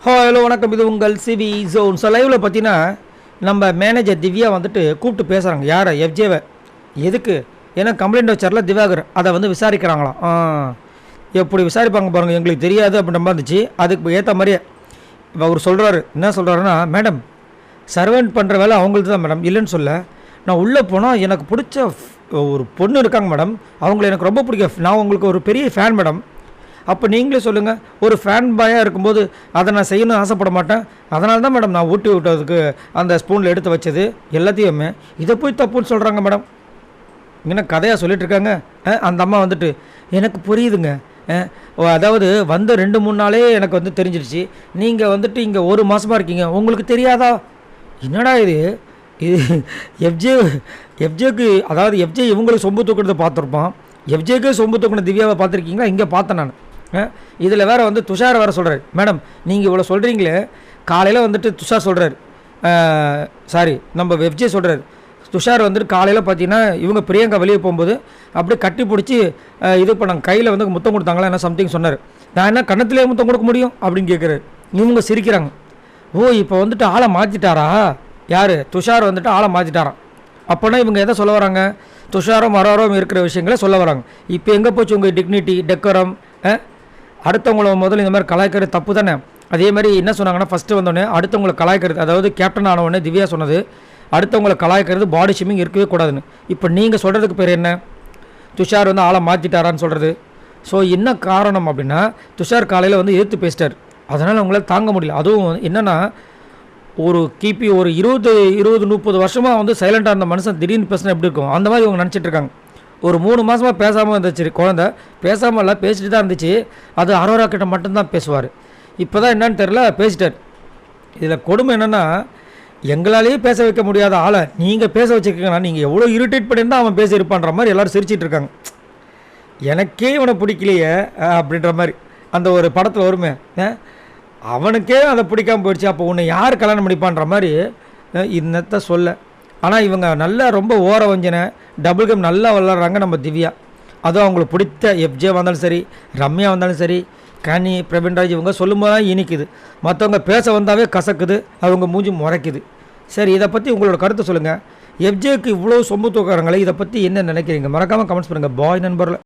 Hello வணக்கம், இது உங்கள் சிவி ஜோன். ஸோ லைவில் பார்த்தீங்கன்னா நம்ம மேனேஜர் திவ்யா வந்துட்டு கூப்பிட்டு பேசுகிறாங்க. யாரை? எஃப்ஜேவை. எதுக்கு? ஏன்னா கம்ப்ளைண்ட் வச்சார்ல திவாகர், அதை வந்து விசாரிக்கிறாங்களாம். எப்படி விசாரிப்பாங்க பாருங்கள், எங்களுக்கு தெரியாது அப்படின்ற மாதிரி இருந்துச்சு. அதுக்கு ஏற்ற மாதிரியே அவர் சொல்கிறாரு. என்ன சொல்கிறாருன்னா, மேடம் சர்வெண்ட் பண்ணுற வேலை அவங்களுக்கு தான் மேடம், இல்லைன்னு சொல்ல. நான் உள்ளே போனால் எனக்கு பிடிச்ச ஒரு பொண்ணு இருக்காங்க மேடம், அவங்கள எனக்கு ரொம்ப பிடிக்கும். நான் உங்களுக்கு ஒரு பெரிய ஃபேன் மேடம். அப்போ நீங்களே சொல்லுங்கள், ஒரு ஃபேன் பாயாக இருக்கும்போது அதை நான் செய்யணும்னு ஆசைப்பட மாட்டேன். அதனால தான் மேடம் நான் ஊட்டி விட்டதுக்கு அந்த ஸ்பூனில் எடுத்து வச்சது எல்லாத்தையுமே. இதை போய் தப்புன்னு சொல்கிறாங்க மேடம். இங்கே கதையாக சொல்லிகிட்ருக்காங்க. அந்த அம்மா வந்துட்டு எனக்கு புரியுதுங்க, அதாவது வந்து 2-3 நாளே எனக்கு வந்து தெரிஞ்சிடுச்சு. நீங்கள் வந்துட்டு இங்கே 1 மாதமாக இருக்கீங்க, உங்களுக்கு தெரியாதா? என்னடா இது எஃப்ஜேக்கு, அதாவது எஃப்ஜே இவங்களுக்கு சொம்பு தூக்குறதை பார்த்துருப்பான், எஃப்ஜேக்கே சொம்பு தூக்குன திவ்யாவை பார்த்துருக்கீங்களா? இங்கே பார்த்தேன் நான். இதில் வேறு வந்து துஷார் வேறு சொல்கிறார். மேடம் நீங்கள் இவ்வளோ சொல்கிறீங்களே, காலையில் வந்துட்டு துஷார் சொல்கிறார், சாரி நம்ம எஃப்ஜே சொல்கிறார். துஷார் வந்துட்டு காலையில் பார்த்தீங்கன்னா இவங்க பிரியங்கா வெளியே போகும்போது அப்படியே கட்டி பிடிச்சி இது பண்ணாங்க, கையில் வந்து முத்தம் கொடுத்தாங்களா என்ன சம்திங் சொன்னார். நான் என்ன கன்னத்திலே முத்தம் கொடுக்க முடியும் அப்படின்னு கேட்குறாரு. இவங்க சிரிக்கிறாங்க. ஓ இப்போ வந்துட்டு ஆளை மாற்றிட்டாரா? யார்? துஷார் வந்துட்டு ஆளை மாற்றிட்டாராம். அப்போனா இவங்க எதை சொல்ல வராங்க? துஷாரம் மரோரம் இருக்கிற விஷயங்களை சொல்ல வராங்க. இப்போ எங்கே போச்சு உங்கள் டிக்னிட்டி, டெக்கரம்? அடுத்தவங்கள முதல்ல இந்த மாதிரி கலாய்க்கிறது தப்பு தானே. அதே மாதிரி என்ன சொன்னாங்கன்னா, ஃபஸ்ட்டு வந்தோடனே அடுத்தவங்களை கலாய்க்கிறது, அதாவது கேப்டன் ஆனவுடனே திவ்யா சொன்னது, அடுத்தவங்களை கலாய்க்கிறது பாடி ஷேமிங் இருக்கவே கூடாதுன்னு. இப்போ நீங்கள் சொல்கிறதுக்கு பேர் என்ன? துஷார் வந்து ஆளை மாற்றிட்டாரான்னு சொல்கிறது. ஸோ என்ன காரணம் அப்படின்னா, துஷார் காலையில் வந்து எதிர்த்து பேசிட்டார், அதனால் அவங்களால தாங்க முடியல. அதுவும் என்னென்னா, ஒரு கிபி ஒரு 20-30 வருஷமாக வந்து சைலண்டாக இருந்த மனுஷன் திடீர்னு பேசினா எப்படி இருக்கும், அந்த மாதிரி இவங்க நினச்சிட்டு இருக்காங்க. ஒரு 3 மாதமாக பேசாமல் இருந்துச்சு குழந்தை. பேசாமல் இல்லை, பேசிட்டு தான் இருந்துச்சு. அது அரோரா கிட்ட மட்டும்தான் பேசுவார். இப்போ தான் என்னன்னு தெரில பேசிட்டார். இதில் கொடுமை என்னென்னா, எங்களாலேயே பேச வைக்க முடியாத ஆளை நீங்கள் பேச வச்சுருக்கீங்கன்னா, நீங்கள் எவ்வளோ இரிட்டேட் பண்ணியிருந்தால் அவன் பேசியிருப்பான்ற மாதிரி எல்லோரும் சிரிச்சிட்டு இருக்காங்க. எனக்கே இவனை பிடிக்கலையே அப்படின்ற மாதிரி அந்த ஒரு படத்தில் வருமே, அவனுக்கே அதை பிடிக்காமல் போயிடுச்சு, அப்போ உன்னை யார் கல்யாணம் பண்ணிப்பான்ற மாதிரி இன்னத்தை சொல்ல. ஆனால் இவங்க நல்லா ரொம்ப ஓர வஞ்சனை டபுள் கேம் நல்லா விளாட்றாங்க நம்ம திவ்யா. அதுவும் அவங்களுக்கு பிடித்த எஃப்ஜே வந்தாலும் சரி, ரம்யா வந்தாலும் சரி, கனி, பிரவீன்ராஜ், இவங்க சொல்லும்போது தான் இனிக்குது. மற்றவங்க பேச வந்தாவே கசக்குது, அவங்க மூஞ்சி முறைக்குது. சரி, இதை பற்றி உங்களோட கருத்து சொல்லுங்கள். எஃப்ஜேக்கு இவ்வளோ சொம்பு தூக்குறாங்களே, இதை பற்றி என்ன நினைக்கிறீங்க? மறக்காமல் கமெண்ட்ஸ் பண்ணுங்கள். பாய் நண்பர்கள்.